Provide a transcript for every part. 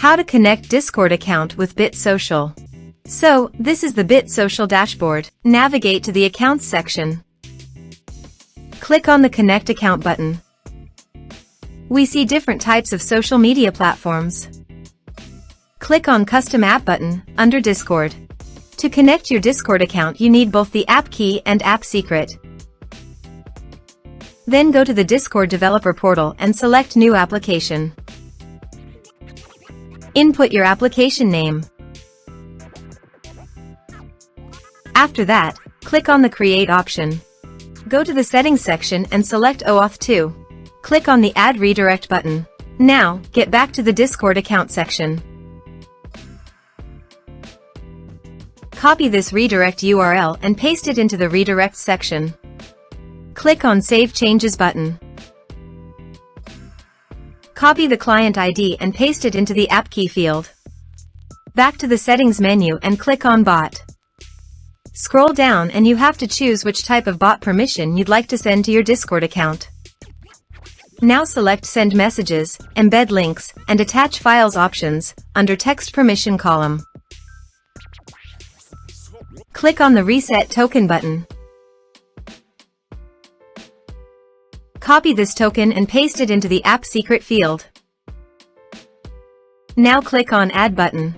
How to connect Discord account with BitSocial. So, this is the BitSocial dashboard. Navigate to the Accounts section. Click on the Connect Account button. We see different types of social media platforms. Click on Custom App button, under Discord. To connect your Discord account you need both the app key and app secret. Then go to the Discord developer portal and select New Application. Input your application name. After that, click on the Create option. Go to the Settings section and select OAuth 2. Click on the Add Redirect button. Now, get back to the Discord account section. Copy this redirect URL and paste it into the Redirect section. Click on Save Changes button. Copy the client ID and paste it into the app key field. Back to the Settings menu and click on Bot. Scroll down and you have to choose which type of bot permission you'd like to send to your Discord account. Now select Send Messages, Embed Links, and Attach Files options, under Text Permission column. Click on the Reset Token button. Copy this token and paste it into the app secret field. Now click on Add button.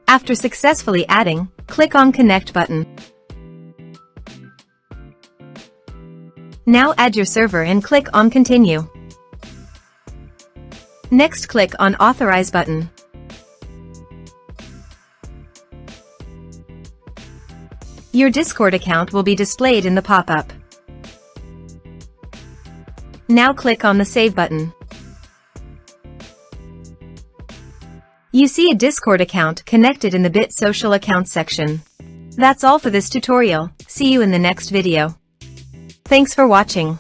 After successfully adding, click on Connect button. Now add your server and click on Continue. Next click on Authorize button. Your Discord account will be displayed in the pop-up. Now click on the Save button. You see a Discord account connected in the BitSocial Accounts section. That's all for this tutorial. See you in the next video. Thanks for watching.